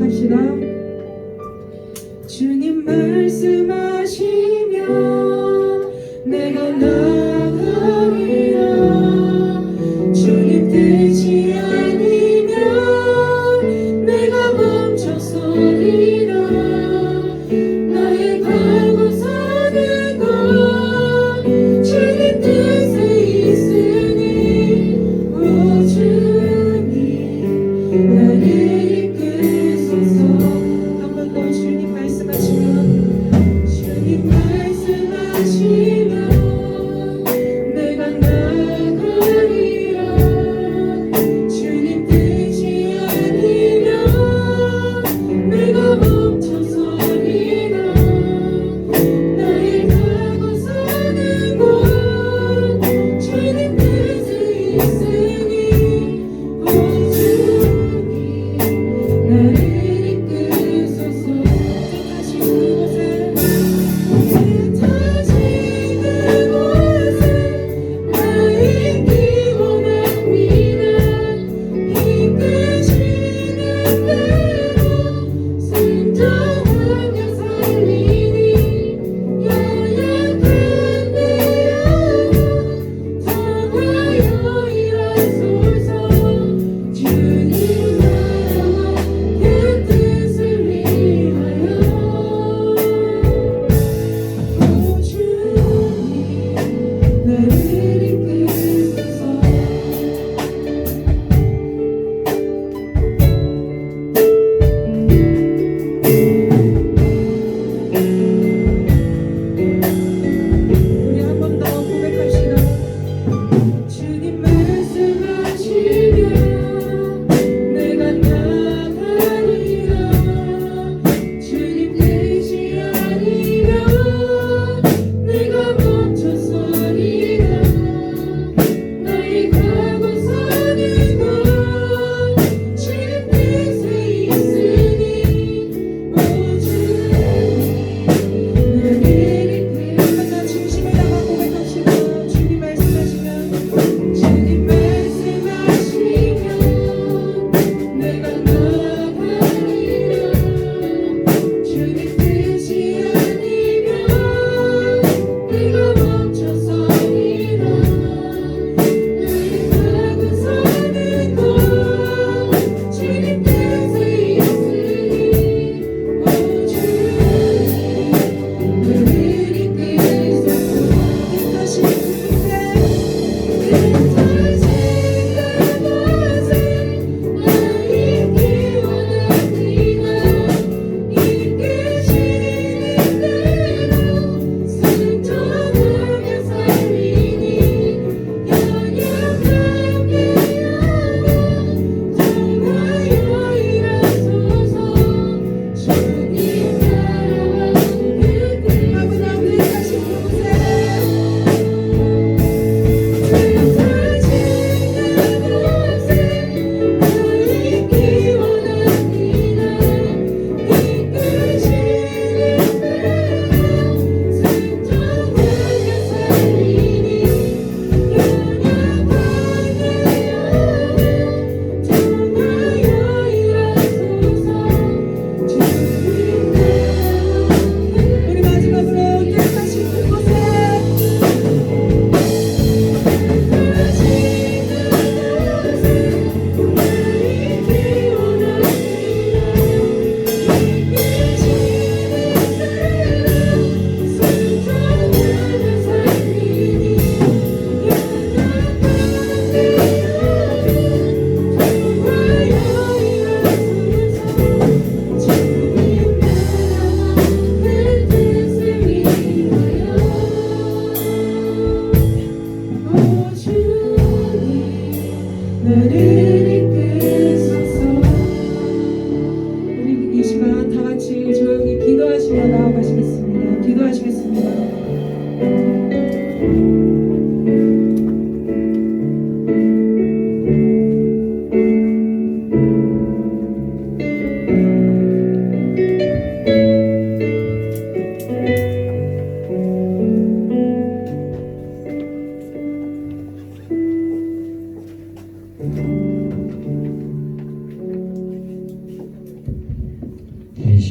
시작합시다. 주님 말씀하시면 내가 나가리라. 주님 되지 않으면 내가 멈춰서리라. 나의 갈고 사는 것 주님 뜻에 있으니 오 주님 나를 이끄소서. 한 번 더 주님 말씀하시면 주님 말씀하시면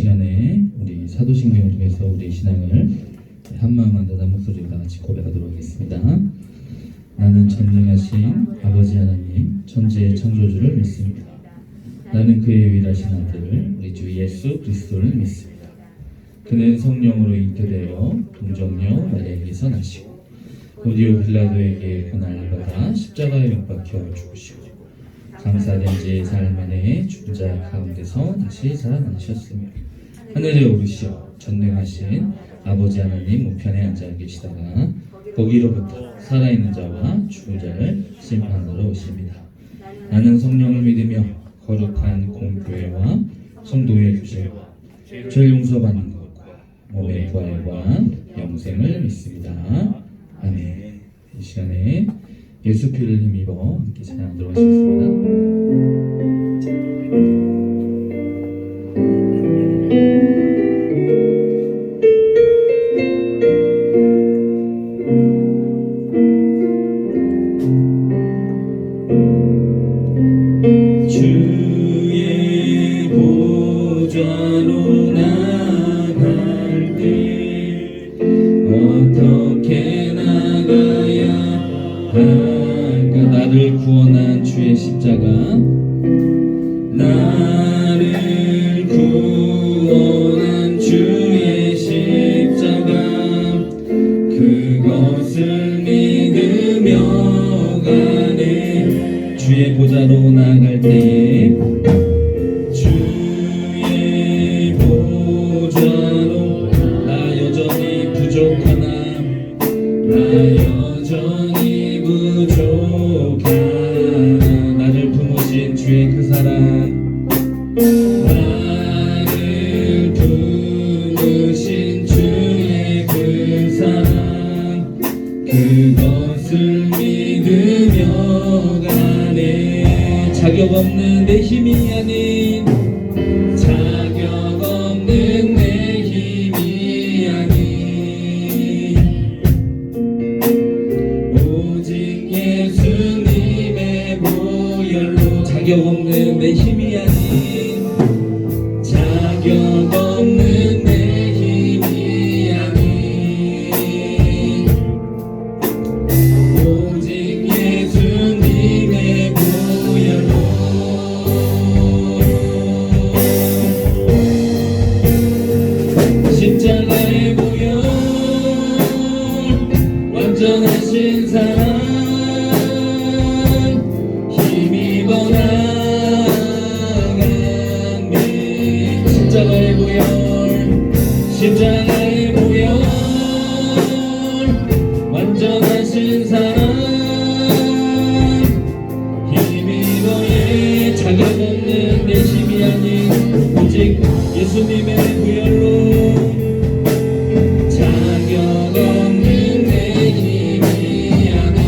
시간에 우리 사도신경을 통해서 우리 신앙을 한마음 한뜻한 목소리로 다 같이 고백하도록 하겠습니다. 나는 전능하신 아버지 하나님 천지의 창조주를 믿습니다. 나는 그의 유일하신 아들 우리 주 예수 그리스도를 믿습니다. 그는 성령으로 잉태되어 동정녀 마리아에게서 나시고 본디오 빌라도에게 고난을 받아 십자가에 못 박혀 죽으시고 감사된 지 4일 만에 죽은 자 가운데서 다시 살아나셨으며 하늘에 오르시어 전능하신 아버지 하나님 우편에 앉아 계시다가 거기로부터 살아있는 자와 죽은 자를 심판하러 오십니다. 나는 성령을 믿으며 거룩한 공교회와 성도의 교제와 죄 용서받는 것과 몸의 부활과 영생을 믿습니다. 아멘. 이 시간에 예수 피를 힘입어 함께 찬양하도록 하겠습니다. 주의 보좌로 나갈 때 어떻게 나가야 할까? 나를 구원한 주의 십자가, 나를 구원한 주의 십자가, 그것을 믿으며 가네. 주의 보좌로 나갈 때에 주의 보좌로 나 여전히 부족하나 나 여전히 부족하나 나를 품으신 주의 그 사랑 나를 품으신 주의 그 사랑 그것을 믿으며 가네. 자격 없는 내 힘이 아닌 자격 없는 내 힘이 아닌 오직 예수님의 보혈로 자격 없는 내 힘이 아닌 자격 없는 내 힘이 아닌 오직 예수님의 보혈로 십자가의 보혈 완전하신 사랑 힘입어 나가네. 십자가의 보혈 십자가의 보혈 완전하신 사랑 힘입어의 자격 없는 내 힘이 아닌 오직 예수님의 보혈로 자격 없는 내 힘이 아닌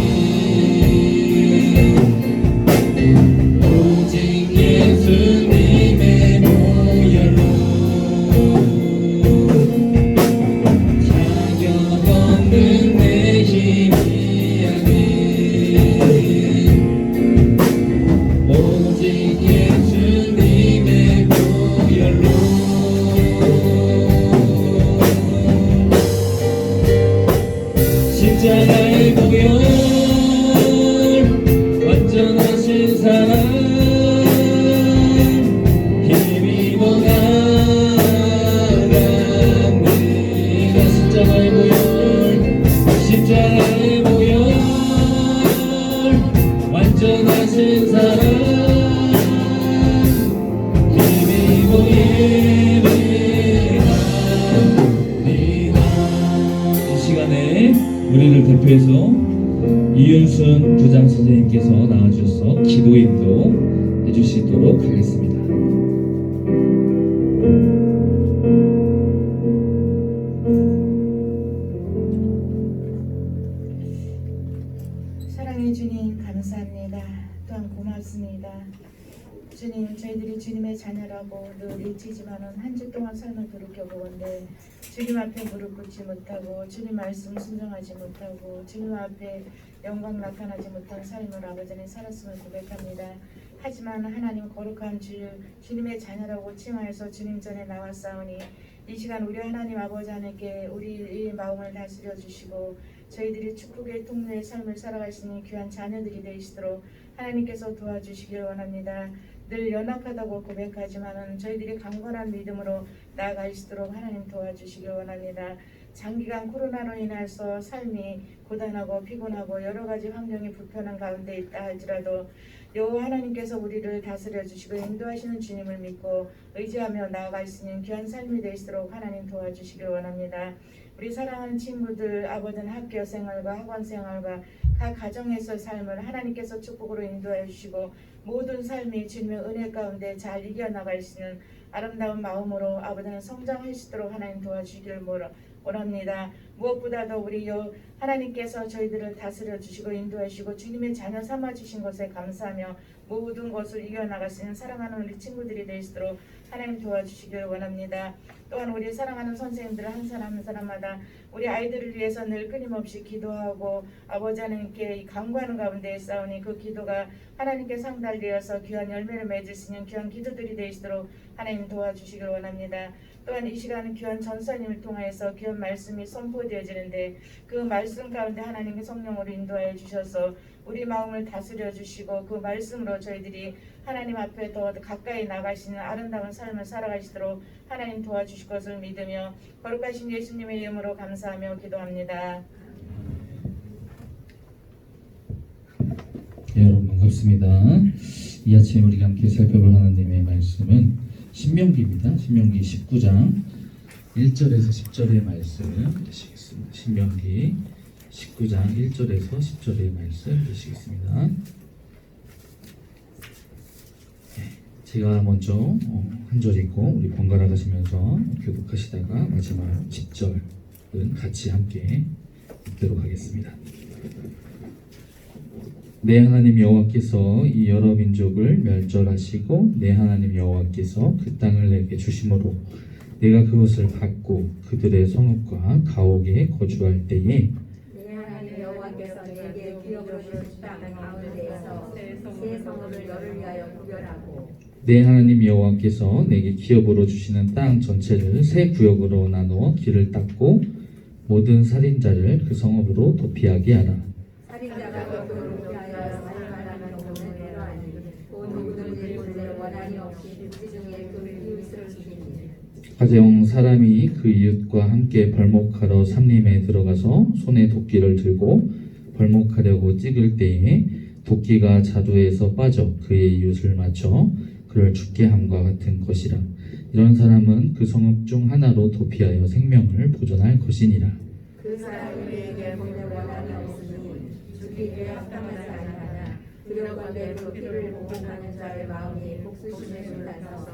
오직 예수님의 보혈로 자격 없는 내 힘이 아닌 오직 예수님의 보혈로 십자가의 보혈 완전하신 사랑 힘입어 나갑니다. 십자가의 보혈 십자가의 보혈 완전하신 사랑 힘입어 예배합니다. 이 시간에 우리를 대표해서 이윤순 부장 선생님께서 나와주셔서 기도 인도 해주시도록 하겠습니다. 사랑해 주님 감사합니다. 또한 고맙습니다. 주님 저희들이 주님의 자녀라고 늘 잊히지만은 한 주 동안 삶을 돌이켜보건대 주님 앞에 무릎 꿇지 못하고 주님 말씀 순종하지 못하고 주님 앞에 영광 나타나지 못한 삶을 아버지는 살았음을 고백합니다. 하지만 하나님 거룩한 주님의 자녀라고 칭하여서 주님 전에 나왔사오니 이 시간 우리 하나님 아버지 하나님께 우리의 마음을 다스려 주시고 저희들이 축복의 통로의 삶을 살아갈 수 있는 귀한 자녀들이 되시도록 하나님께서 도와주시길 원합니다. 늘 연약하다고 고백하지만은 저희들이 강건한 믿음으로 나아갈 수 있도록 하나님 도와주시길 원합니다. 장기간 코로나로 인해서 삶이 고단하고 피곤하고 여러 가지 환경이 불편한 가운데 있다 할지라도 여호와 하나님께서 우리를 다스려 주시고 인도하시는 주님을 믿고 의지하며 나아갈 수 있는 귀한 삶이 되시도록 하나님 도와주시길 원합니다. 우리 사랑하는 친구들, 아버지는 학교 생활과 학원 생활과 각 가정에서 삶을 하나님께서 축복으로 인도해 주시고 모든 삶이 주님의 은혜 가운데 잘 이겨나갈 수 있는 아름다운 마음으로 아버지는 성장하시도록 하나님 도와주시길 원합니다. 무엇보다도 우리 하나님께서 저희들을 다스려 주시고 인도해 주시고 주님의 자녀 삼아 주신 것에 감사하며 모든 것을 이겨나갈 수 있는 사랑하는 우리 친구들이 되시도록 하나님 도와주시길 원합니다. 또한 우리 사랑하는 선생님들 한 사람 한 사람마다 우리 아이들을 위해서 늘 끊임없이 기도하고 아버지 하나님께 간구하는 가운데 싸우니 그 기도가 하나님께 상달되어서 귀한 열매를 맺을 수 있는 귀한 기도들이 되시도록 하나님 도와주시길 원합니다. 또한 이 시간은 귀한 전사님을 통하여서 귀한 말씀이 선포되어지는데 그 말씀 가운데 하나님의 성령으로 인도하여 주셔서 우리 마음을 다스려 주시고 그 말씀으로 저희들이 하나님 앞에 더 가까이 나가시는 아름다운 삶을 살아가시도록 하나님 도와주실 것을 믿으며 거룩하신 예수님의 이름으로 감사하며 기도합니다. 네, 여러분 반갑습니다. 이 아침 우리가 함께 살펴볼 하나님의 말씀은 신명기입니다. 신명기 19장 1절에서 10절의 말씀 되시겠습니다. 신명기 19장 1절에서 10절의 말씀 되시겠습니다. 제가 먼저 한 절 읽고 우리 번갈아 가시면서 교독하시다가 마지막 10절은 같이 함께 읽도록 하겠습니다. 내 하나님 여호와께서 이 여러 민족을 멸절하시고 내 하나님 여호와께서 그 땅을 내게 주심으로 내가 그것을 받고 그들의 성읍과 가옥에 거주할 때에 내 하나님 여호와께서 내게 기업으로 주신 땅 가운데에서 새 성읍을 너를 위하여 구별하고 내 하나님 여호와께서 내게 기업으로 주시는 땅 전체를 세 구역으로 나누어 길을 닦고 모든 살인자를 그 성읍으로 도피하게 하라. 살인자가 도피를 위하여 살인하라는 경우는 이러하니 온 누구든지 본래 원한이 없이 육지 중에 그 이웃을 죽이니 가령 사람이 그 이웃과 함께 벌목하러 삼림에 들어가서 손에 도끼를 들고 벌목하려고 찍을 때에 도끼가 자루에서 빠져 그의 이웃을 맞춰 그를 죽게 함과 같은 것이라. 이런 사람은 그 성읍 중 하나로 도피하여 생명을 보존할 것이니라. 그 사람에게 본래 원한이 없으니 죽이기에 합당하지 아니하나 두렵건대 그 피를 보복하는 자의 마음이 복수심에 불타서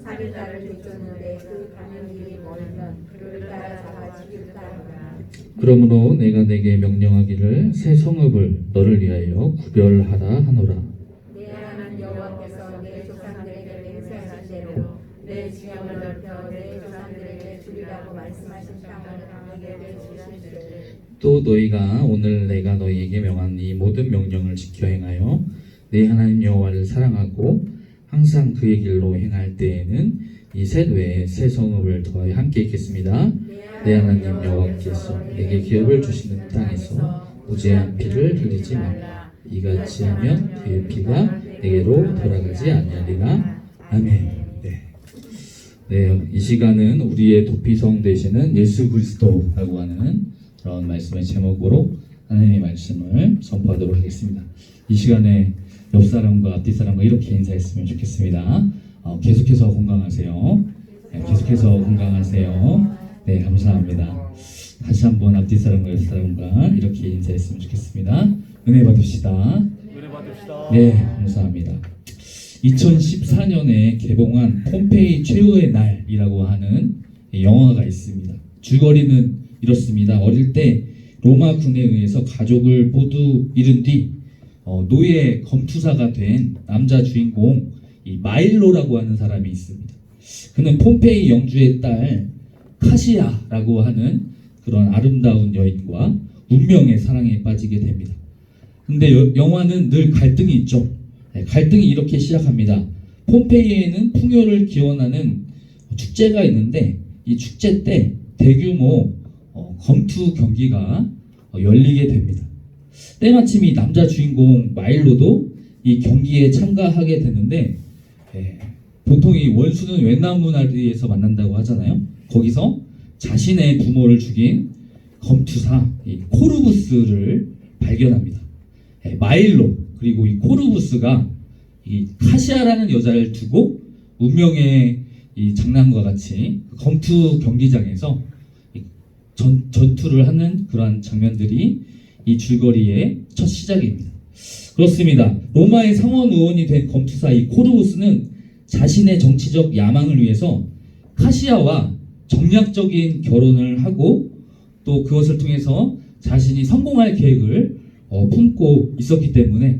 살인자를 뒤쫓는데 그 가는 길이 멀면 그를 따라 잡아 죽이겠다 하노라. 그러므로 내가 내게 명령하기를 새 성읍을 너를 위하여 구별하라 하노라. 내 하나님 여호와께서 내 조상들에게 맹세하신 대로 내 지형을 넓혀 내 조상들에게 주리라고 말씀하신 땅을 너희에게 주시되 또 너희가 오늘 내가 너희에게 명한 이 모든 명령을 지켜 행하여 내 하나님 여호와를 사랑하고 항상 그의 길로 행할 때에는 이 셋 외에 새 성읍을 더하여 함께 있겠습니다. 내 하나님 여호와께서 내게 기업을 주시는 땅에서 무죄한 피를 흘리지 말라. 이같이 하면 그의 피가 내게로 돌아가지 아니하리라. 아멘. 네, 이 시간은 우리의 도피성 되시는 예수 그리스도라고 하는 그런 말씀의 제목으로 하나님의 말씀을 선포하도록 하겠습니다. 이 시간에 옆 사람과 앞뒤 사람과 이렇게 인사했으면 좋겠습니다. 계속해서 건강하세요. 네, 계속해서 건강하세요. 네, 감사합니다. 다시 한번 앞뒤 사람과 옆 사람과 이렇게 인사했으면 좋겠습니다. 은혜 받읍시다. 은혜 받읍시다. 네, 감사합니다. 2014년에 개봉한 폼페이 최후의 날이라고 하는 영화가 있습니다. 줄거리는 이렇습니다. 어릴 때 로마 군에 의해서 가족을 모두 잃은 뒤 노예 검투사가 된 남자 주인공 이 마일로라고 하는 사람이 있습니다. 그는 폼페이 영주의 딸 카시아라고 하는 그런 아름다운 여인과 운명의 사랑에 빠지게 됩니다. 근데 영화는 늘 갈등이 있죠. 갈등이 이렇게 시작합니다. 폼페이에는 풍요를 기원하는 축제가 있는데 이 축제 때 대규모 검투 경기가 열리게 됩니다. 때마침 이 남자 주인공 마일로도 이 경기에 참가하게 되는데 보통 이 원수는 웬나무나리에서 만난다고 하잖아요. 거기서 자신의 부모를 죽인 검투사 이 코르부스를 발견합니다. 마일로 그리고 이 코르부스가 이 카시아라는 여자를 두고 운명의 이 장난과 같이 검투 경기장에서 전투를 하는 그러한 장면들이 이 줄거리의 첫 시작입니다. 그렇습니다. 로마의 상원 의원이 된 검투사 이 코르부스는 자신의 정치적 야망을 위해서 카시아와 정략적인 결혼을 하고 또 그것을 통해서 자신이 성공할 계획을 품고 있었기 때문에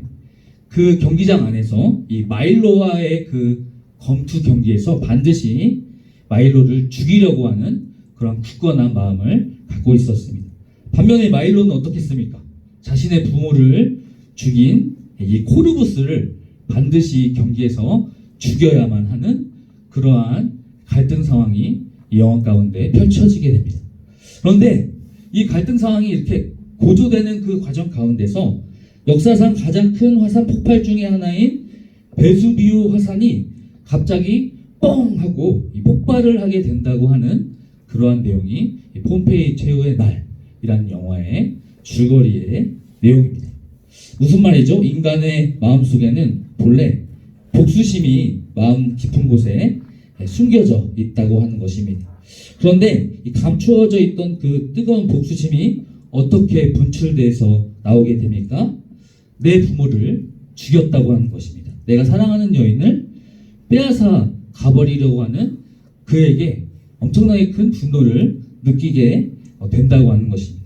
그 경기장 안에서 이 마일로와의 그 검투 경기에서 반드시 마일로를 죽이려고 하는 그런 굳건한 마음을 갖고 있었습니다. 반면에 마일로는 어떻겠습니까? 자신의 부모를 죽인 이 코르부스를 반드시 경기에서 죽여야만 하는 그러한 갈등 상황이 이 영화 가운데 펼쳐지게 됩니다. 그런데 이 갈등 상황이 이렇게 고조되는 그 과정 가운데서 역사상 가장 큰 화산 폭발 중의 하나인 베수비오 화산이 갑자기 뻥 하고 이 폭발을 하게 된다고 하는 그러한 내용이 폼페이 최후의 날이라는 영화의 줄거리의 내용입니다. 무슨 말이죠? 인간의 마음속에는 본래 복수심이 마음 깊은 곳에 숨겨져 있다고 하는 것입니다. 그런데 이 감추어져 있던 그 뜨거운 복수심이 어떻게 분출돼서 나오게 됩니까? 내 부모를 죽였다고 하는 것입니다. 내가 사랑하는 여인을 빼앗아 가버리려고 하는 그에게 엄청나게 큰 분노를 느끼게 된다고 하는 것입니다.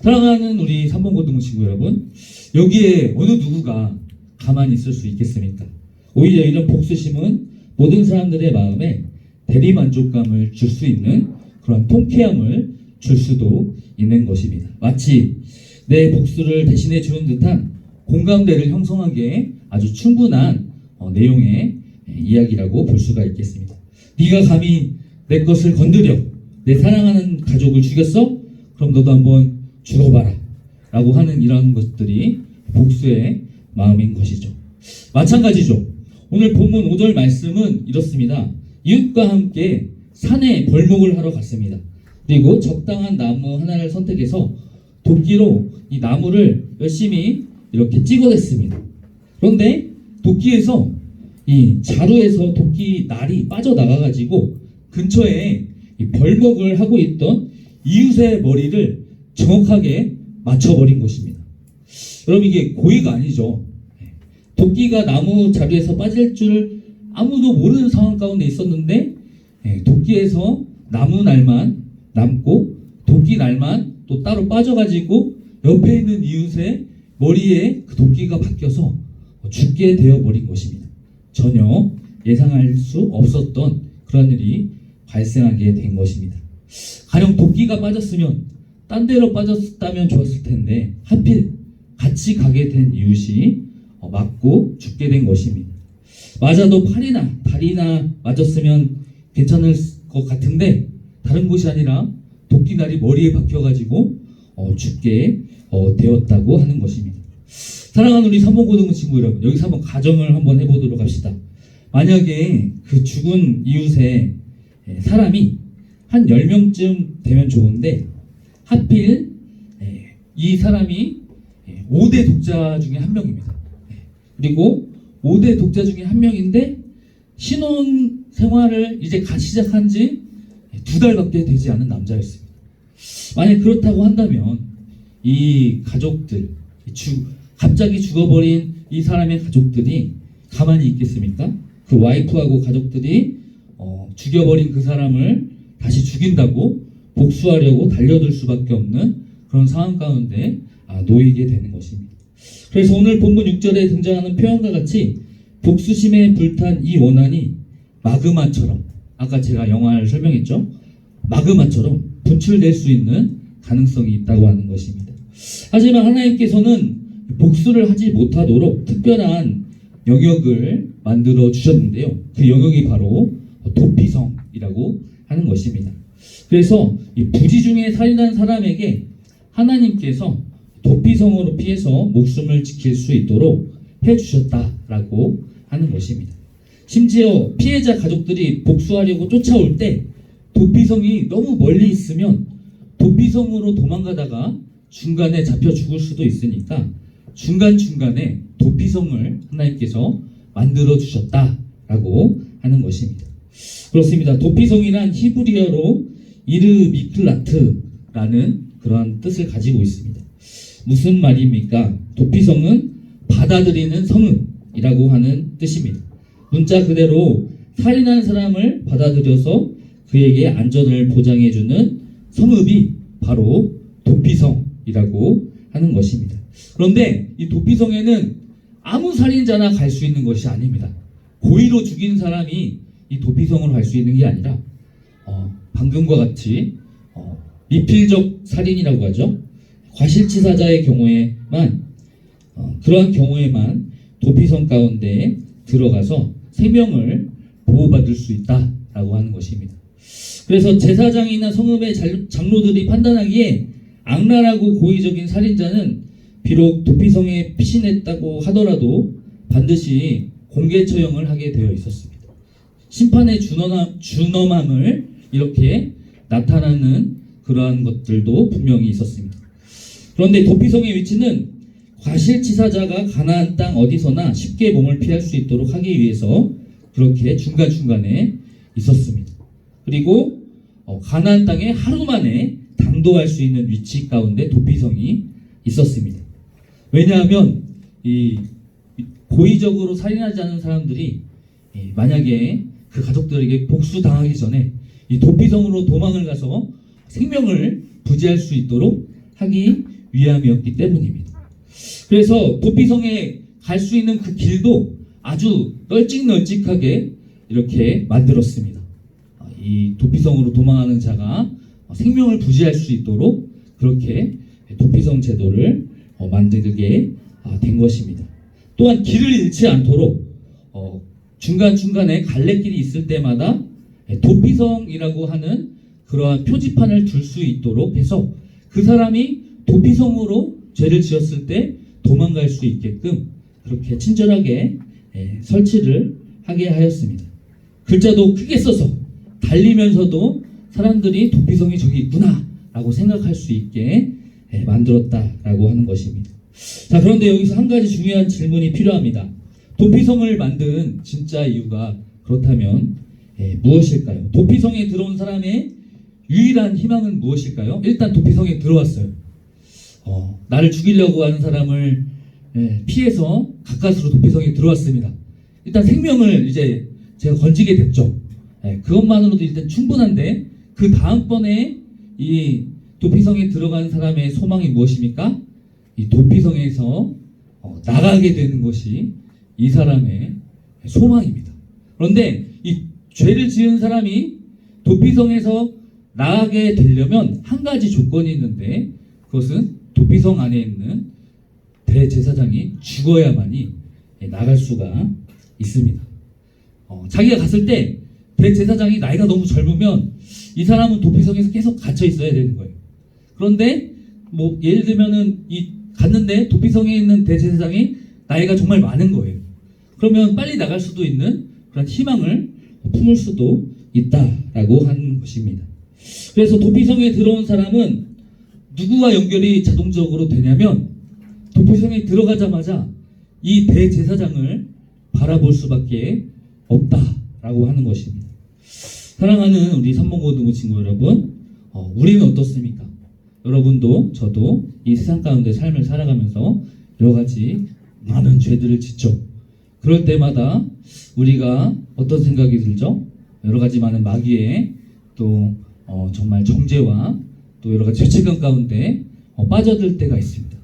사랑하는 우리 삼봉고등부 친구 여러분, 여기에 어느 누구가 가만히 있을 수 있겠습니까? 오히려 이런 복수심은 모든 사람들의 마음에 대리만족감을 줄 수 있는 그런 통쾌함을 줄 수도 있는 것입니다. 마치 내 복수를 대신해 주는 듯한 공감대를 형성하기에 아주 충분한 내용의 이야기라고 볼 수가 있겠습니다. 네가 감히 내 것을 건드려 내 사랑하는 가족을 죽였어? 그럼 너도 한번 죽어봐라 라고 하는 이런 것들이 복수의 마음인 것이죠. 마찬가지죠. 오늘 본문 5절 말씀은 이렇습니다. 이웃과 함께 산에 벌목을 하러 갔습니다. 그리고 적당한 나무 하나를 선택해서 도끼로 이 나무를 열심히 이렇게 찍어냈습니다. 그런데 도끼에서 이 자루에서 도끼 날이 빠져나가가지고 근처에 이 벌목을 하고 있던 이웃의 머리를 정확하게 맞춰버린 것입니다. 여러분 이게 고의가 아니죠. 도끼가 나무 자루에서 빠질 줄 아무도 모르는 상황 가운데 있었는데 도끼에서 나무 날만 남고 도끼 날만 또 따로 빠져가지고 옆에 있는 이웃의 머리에 그 도끼가 바뀌어서 죽게 되어버린 것입니다. 전혀 예상할 수 없었던 그런 일이 발생하게 된 것입니다. 가령 도끼가 빠졌으면 딴 데로 빠졌다면 좋았을 텐데 하필 같이 가게 된 이웃이 맞고 죽게 된 것입니다. 맞아도 팔이나 다리나 맞았으면 괜찮을 것 같은데 다른 곳이 아니라 도끼날이 머리에 박혀가지고 죽게 되었다고 하는 것입니다. 사랑하는 우리 삼봉고등부 친구 여러분, 여기서 한번 가정을 한번 해보도록 합시다. 만약에 그 죽은 이웃의 사람이 한 10명쯤 되면 좋은데 하필 이 사람이 5대 독자 중에 한 명입니다. 그리고 5대 독자 중에 한 명인데 신혼 생활을 이제 같이 시작한 지 2달밖에 되지 않은 남자였습니다. 만약 그렇다고 한다면 이 가족들, 갑자기 죽어버린 이 사람의 가족들이 가만히 있겠습니까? 그 와이프하고 가족들이 죽여버린 그 사람을 다시 죽인다고 복수하려고 달려들 수밖에 없는 그런 상황 가운데 놓이게 되는 것입니다. 그래서 오늘 본문 6절에 등장하는 표현과 같이 복수심에 불탄 이 원한이 마그마처럼, 아까 제가 영화를 설명했죠? 마그마처럼 분출될 수 있는 가능성이 있다고 하는 것입니다. 하지만 하나님께서는 복수를 하지 못하도록 특별한 영역을 만들어 주셨는데요. 그 영역이 바로 도피성이라고 하는 것입니다. 그래서 이 부지 중에 살인한 사람에게 하나님께서 도피성으로 피해서 목숨을 지킬 수 있도록 해주셨다라고 하는 것입니다. 심지어 피해자 가족들이 복수하려고 쫓아올 때 도피성이 너무 멀리 있으면 도피성으로 도망가다가 중간에 잡혀 죽을 수도 있으니까 중간중간에 도피성을 하나님께서 만들어 주셨다라고 하는 것입니다. 그렇습니다. 도피성이란 히브리어로 이르미클라트라는 그러한 뜻을 가지고 있습니다. 무슨 말입니까? 도피성은 받아들이는 성읍이라고 하는 뜻입니다. 문자 그대로 살인한 사람을 받아들여서 그에게 안전을 보장해주는 성읍이 바로 도피성이라고 하는 것입니다. 그런데 이 도피성에는 아무 살인자나 갈 수 있는 것이 아닙니다. 고의로 죽인 사람이 이 도피성으로 갈 수 있는 게 아니라 방금과 같이 미필적 살인이라고 하죠. 과실치사자의 경우에만 그러한 경우에만 도피성 가운데 들어가서 생명을 보호받을 수 있다라고 하는 것입니다. 그래서 제사장이나 성읍의 장로들이 판단하기에 악랄하고 고의적인 살인자는 비록 도피성에 피신했다고 하더라도 반드시 공개 처형을 하게 되어 있었습니다. 심판의 준엄함을 이렇게 나타나는 그러한 것들도 분명히 있었습니다. 그런데 도피성의 위치는 과실치사자가 가나안 땅 어디서나 쉽게 몸을 피할 수 있도록 하기 위해서 그렇게 중간중간에 있었습니다. 그리고 가나안 땅에 하루 만에 당도할 수 있는 위치 가운데 도피성이 있었습니다. 왜냐하면 이 고의적으로 살인하지 않은 사람들이 만약에 그 가족들에게 복수당하기 전에 이 도피성으로 도망을 가서 생명을 부지할 수 있도록 하기 위함이었기 때문입니다. 그래서 도피성에 갈 수 있는 그 길도 아주 널찍널찍하게 이렇게 만들었습니다. 이 도피성으로 도망하는 자가 생명을 부지할 수 있도록 그렇게 도피성 제도를 만들게 된 것입니다. 또한 길을 잃지 않도록 중간중간에 갈래길이 있을 때마다 도피성이라고 하는 그러한 표지판을 둘 수 있도록 해서 그 사람이 도피성으로 죄를 지었을 때 도망갈 수 있게끔 그렇게 친절하게 설치를 하게 하였습니다. 글자도 크게 써서 달리면서도 사람들이 도피성이 저기 있구나 라고 생각할 수 있게 만들었다라고 하는 것입니다. 자, 그런데 여기서 한 가지 중요한 질문이 필요합니다. 도피성을 만든 진짜 이유가 그렇다면 무엇일까요? 도피성에 들어온 사람의 유일한 희망은 무엇일까요? 일단 도피성에 들어왔어요. 나를 죽이려고 하는 사람을 피해서 가까스로 도피성에 들어왔습니다. 일단 생명을 이제 제가 건지게 됐죠. 그것만으로도 일단 충분한데 그 다음번에 이 도피성에 들어간 사람의 소망이 무엇입니까? 이 도피성에서 나가게 되는 것이 이 사람의 소망입니다. 그런데 이 죄를 지은 사람이 도피성에서 나가게 되려면 한 가지 조건이 있는데 그것은 도피성 안에 있는 대제사장이 죽어야만이 나갈 수가 있습니다. 자기가 갔을 때 대제사장이 나이가 너무 젊으면 이 사람은 도피성에서 계속 갇혀 있어야 되는 거예요. 그런데 뭐 예를 들면은 갔는데 도피성에 있는 대제사장이 나이가 정말 많은 거예요. 그러면 빨리 나갈 수도 있는 그런 희망을 품을 수도 있다라고 하는 것입니다. 그래서 도피성에 들어온 사람은 누구와 연결이 자동적으로 되냐면 도피성에 들어가자마자 이 대제사장을 바라볼 수밖에 없다라고 하는 것입니다. 사랑하는 우리 삼봉고등부 친구 여러분, 우리는 어떻습니까? 여러분도 저도 이 세상 가운데 삶을 살아가면서 여러 가지 많은 죄들을 짓죠. 그럴 때마다 우리가 어떤 생각이 들죠? 여러 가지 많은 마귀의 또 정말 정죄와 또 여러 가지 죄책감 가운데 빠져들 때가 있습니다.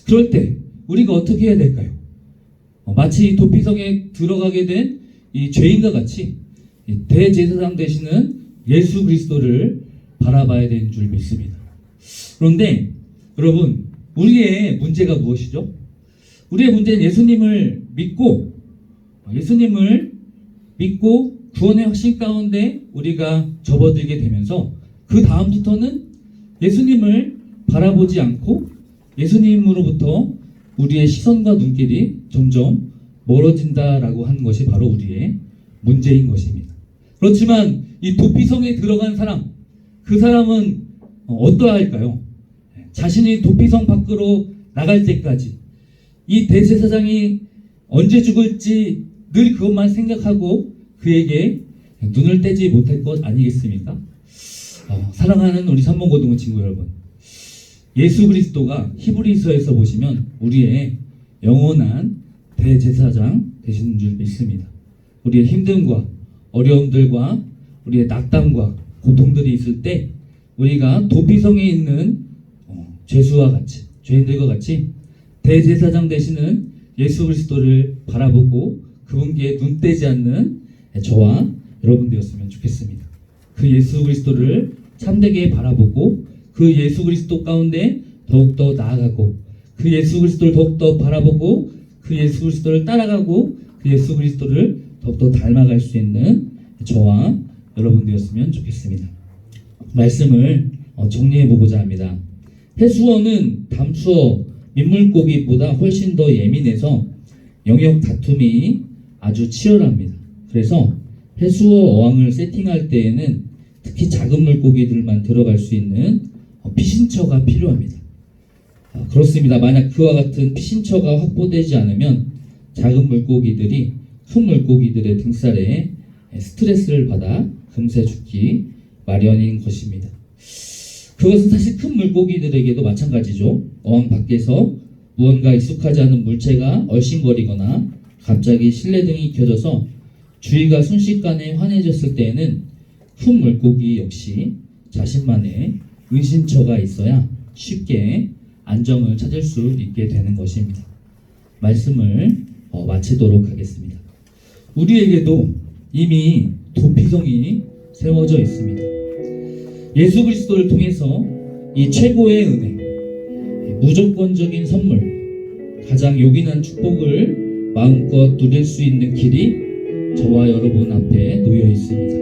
그럴 때 우리가 어떻게 해야 될까요? 마치 도피성에 들어가게 된 이 죄인과 같이 대제사장 되시는 예수 그리스도를 바라봐야 되는 줄 믿습니다. 그런데 여러분, 우리의 문제가 무엇이죠? 우리의 문제는 예수님을 믿고 예수님을 믿고 구원의 확신 가운데 우리가 접어들게 되면서 그 다음부터는 예수님을 바라보지 않고 예수님으로부터 우리의 시선과 눈길이 점점 멀어진다라고 하는 것이 바로 우리의 문제인 것입니다. 그렇지만 이 도피성에 들어간 사람, 그 사람은 어떠할까요? 자신이 도피성 밖으로 나갈 때까지 이 대제사장이 언제 죽을지 늘 그것만 생각하고 그에게 눈을 떼지 못할 것 아니겠습니까? 사랑하는 우리 삼봉고등부 친구 여러분, 예수 그리스도가 히브리서에서 보시면 우리의 영원한 대제사장 되시는 줄 믿습니다. 우리의 힘듦과 어려움들과 우리의 낙담과 고통들이 있을 때 우리가 도피성에 있는 죄수와 같이, 죄인들과 같이 대제사장 되시는 예수 그리스도를 바라보고 그분께 눈 떼지 않는 저와 여러분 되었으면 좋겠습니다. 그 예수 그리스도를 참되게 바라보고 그 예수 그리스도 가운데 더욱더 나아가고 그 예수 그리스도를 더욱더 바라보고 그 예수 그리스도를 따라가고 그 예수 그리스도를 더욱더 닮아갈 수 있는 저와 여러분 되었으면 좋겠습니다. 말씀을 정리해보고자 합니다. 해수어는 담수어, 민물고기보다 훨씬 더 예민해서 영역 다툼이 아주 치열합니다. 그래서 해수어 어항을 세팅할 때에는 특히 작은 물고기들만 들어갈 수 있는 피신처가 필요합니다. 그렇습니다. 만약 그와 같은 피신처가 확보되지 않으면 작은 물고기들이 큰 물고기들의 등살에 스트레스를 받아 금세 죽기 마련인 것입니다. 그것은 사실 큰 물고기들에게도 마찬가지죠. 어항 밖에서 무언가 익숙하지 않은 물체가 얼씬거리거나 갑자기 실내등이 켜져서 주위가 순식간에 환해졌을 때에는 큰 물고기 역시 자신만의 은신처가 있어야 쉽게 안정을 찾을 수 있게 되는 것입니다. 말씀을 마치도록 하겠습니다. 우리에게도 이미 도피성이 세워져 있습니다. 예수 그리스도를 통해서 이 최고의 은혜, 무조건적인 선물, 가장 요긴한 축복을 마음껏 누릴 수 있는 길이 저와 여러분 앞에 놓여 있습니다.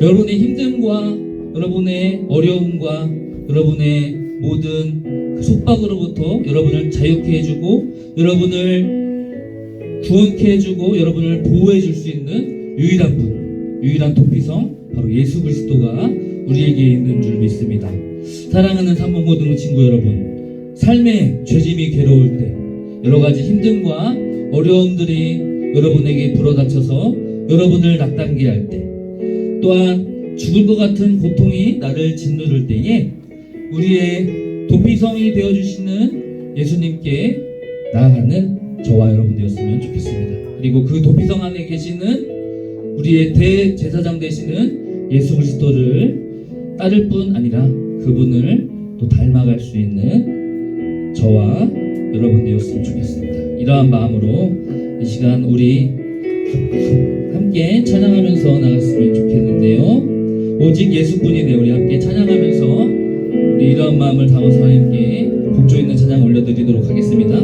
여러분의 힘듦과 여러분의 어려움과 여러분의 모든 그 속박으로부터 여러분을 자유케 해주고 여러분을 구원케 해주고 여러분을 보호해 줄 수 있는 유일한 분, 유일한 도피성, 바로 예수 그리스도가 우리에게 있는 줄 믿습니다. 사랑하는 삼봉고등부 친구 여러분, 삶의 죄짐이 괴로울 때, 여러가지 힘듦과 어려움들이 여러분에게 불어닥쳐서 여러분을 낙담게 할 때, 또한 죽을 것 같은 고통이 나를 짓누를 때에 우리의 도피성이 되어주시는 예수님께 나아가는 저와 여러분 되었으면 좋겠습니다. 그리고 그 도피성 안에 계시는 우리의 대제사장 되시는 예수 그리스도를 따를 뿐 아니라 그분을 또 닮아갈 수 있는 저와 여러분 되었으면 좋겠습니다. 이러한 마음으로 이 시간 우리 함께 찬양하면서 나갔으면 좋겠는데요. 오직 예수뿐이네. 우리 함께 찬양하면서 우리 이러한 마음을 담아서 하나님께 복조 있는 찬양 올려드리도록 하겠습니다.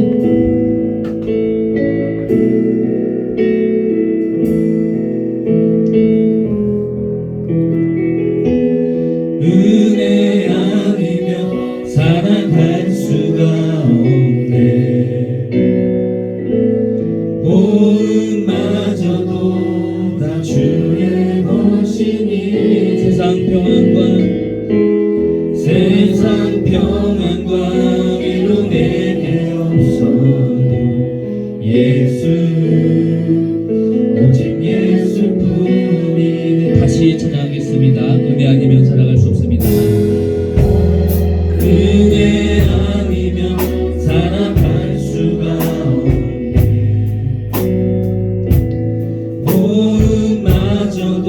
은혜 아니면 살아갈 수가 없네. 모음마저도 다 주의 것이니 세상 평안과 위로 내게 없어도 예수 오직 예수뿐이네. 다시 찬양하겠습니다. 은혜 아니면 살아갈 수 없습니다. 은혜 아니면 살아갈 수가 없네. 모음마저도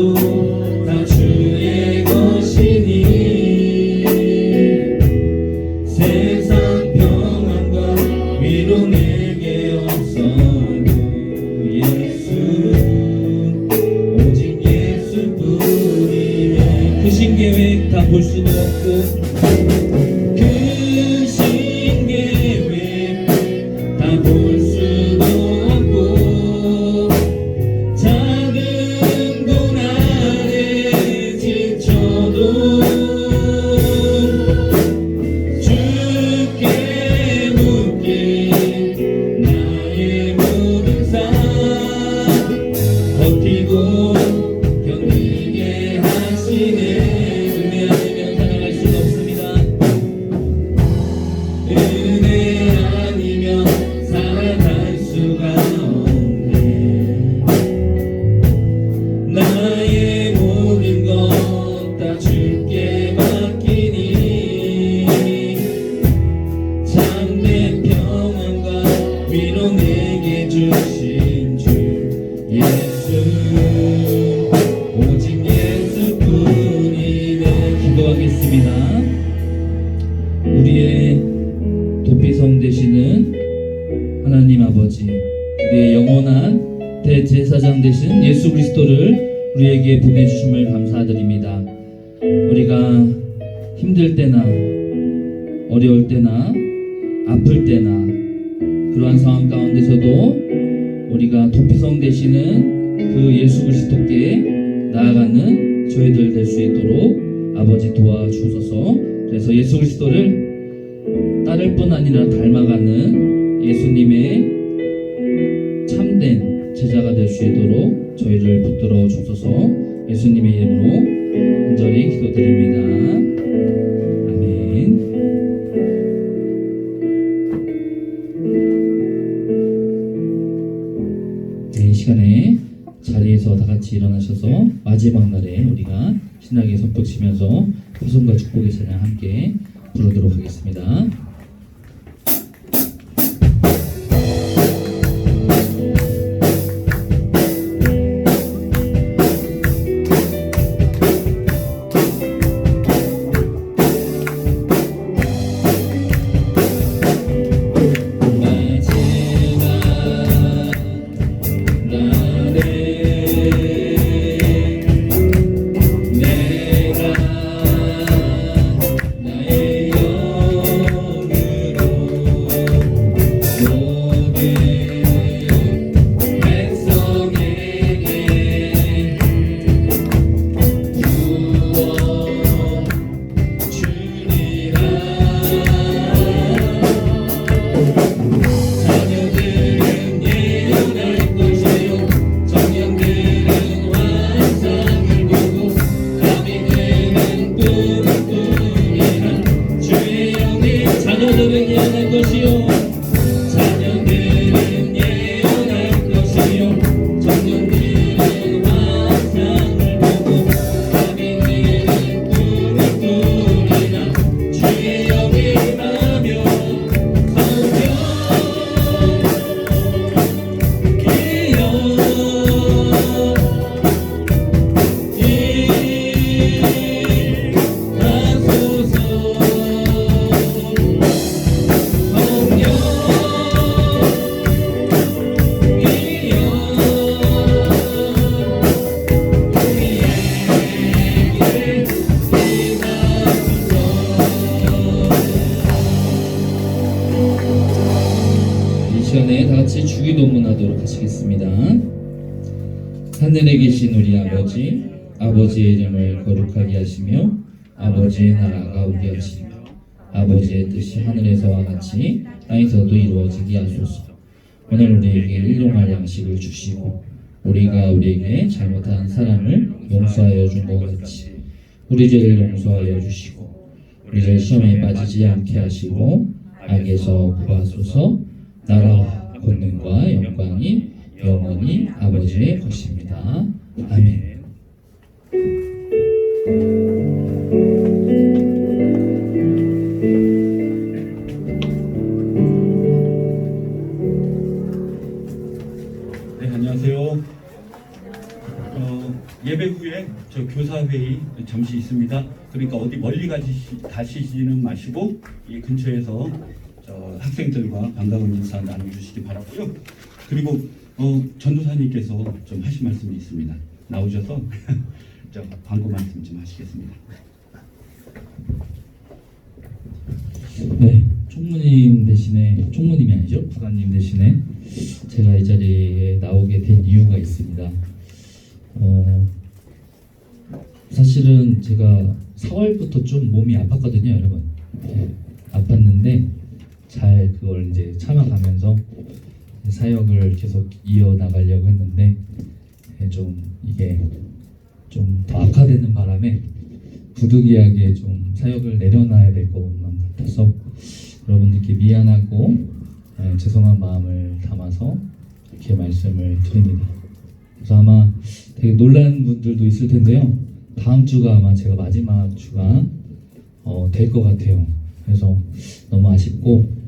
다 주의 것이니 세상 평안과 위로 내게 없어도 예수 오직 예수뿐이네. 크신 계획 다 볼 수도 없고 크신 계획 다 볼 수도 없고 기도드리겠습니다. 우리의 도피성 되시는 하나님 아버지, 우리의 영원한 대제사장 되신 예수 그리스도를 우리에게 보내주심을 감사드립니다. 우리가 힘들 때나 어려울 때나 아플 때나 그러한 상황 가운데서도 우리가 도피성 되시는 그 예수 그리스도께 나아가는 저희들 될 수 있도록 아버지 도와주소서. 그래서 예수 그리스도를 따를 뿐 아니라 닮아가는 예수님의 참된 제자가 될 수 있도록 저희를 붙들어 주소서. 예수님의 이름으로 간절히 기도드립니다. 아멘. 네, 이 시간에 자리에서 다 같이 일어나셔서 마지막 날에 우리가 신나게 손뼉 치면서 후손과 축복의 찬양 함께 부르도록 하겠습니다. 주기도문하도록 하시겠습니다. 하늘에 계신 우리 아버지, 아버지의 이름을 거룩하게 하시며 아버지의 나라가 오게 하시며 아버지의 뜻이 하늘에서와 같이 땅에서도 이루어지게 하소서. 오늘 우리에게 일용할 양식을 주시고 우리가 우리에게 잘못한 사람을 용서하여 준 것 같이 우리 죄를 용서하여 주시고 우리를 시험에 빠지지 않게 하시고 악에서 구하소서. 나라와 권능과 영광이 영원히 아버지의 것입니다. 아멘. 네, 안녕하세요. 예배 후에 저 교사회의 잠시 있습니다. 그러니까 어디 멀리 가시지는 마시고 이 근처에서 학생들과 반가운 인사 나눠주시기 바라고요. 그리고 전도사님께서 좀 하실 말씀이 있습니다. 나오셔서 광고 말씀 좀 하시겠습니다. 네, 총무님 대신에, 총무님이 아니죠, 부관님 대신에 제가 이 자리에 나오게 된 이유가 있습니다. 사실은 제가 4월부터 좀 몸이 아팠거든요, 여러분. 네, 아팠는데 잘 그걸 이제 참아가면서 사역을 계속 이어나가려고 했는데 좀 이게 좀 더 악화되는 바람에 부득이하게 좀 사역을 내려놔야 될 것만 같아서 여러분들께 미안하고 죄송한 마음을 담아서 이렇게 말씀을 드립니다. 그래서 아마 되게 놀라는 분들도 있을 텐데요. 다음 주가 아마 제가 마지막 주가 될 것 같아요. 그래서 너무 아쉽고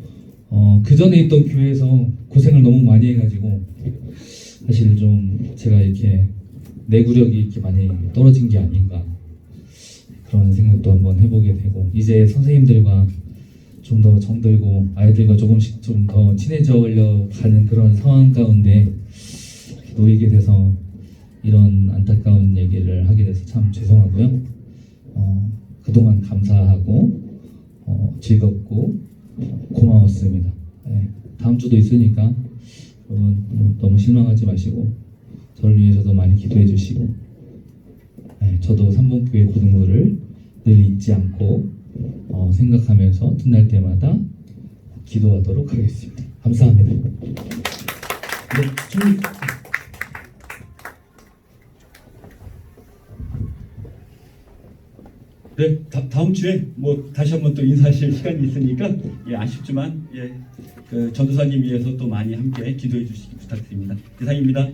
그 전에 있던 교회에서 고생을 너무 많이 해가지고 사실 좀 제가 이렇게 내구력이 이렇게 많이 떨어진 게 아닌가 그런 생각도 한번 해보게 되고 이제 선생님들과 좀 더 정들고 아이들과 조금씩 좀 더 친해져려 가는 그런 상황 가운데 놓이게 돼서 이런 안타까운 얘기를 하게 돼서 참 죄송하고요. 그동안 감사하고 즐겁고 고마웠습니다. 네, 다음 주도 있으니까 여러분 너무 실망하지 마시고 저를 위해서도 많이 기도해 주시고 네, 저도 삼봉교회 고등부를 늘 잊지 않고 생각하면서 틈날 때마다 기도하도록 하겠습니다. 감사합니다. 네, 네, 다음 주에 뭐 다시 한번 또 인사하실 시간이 있으니까 아쉽지만 그 전도사님 위해서 또 많이 함께 기도해 주시기 부탁드립니다. 이상입니다.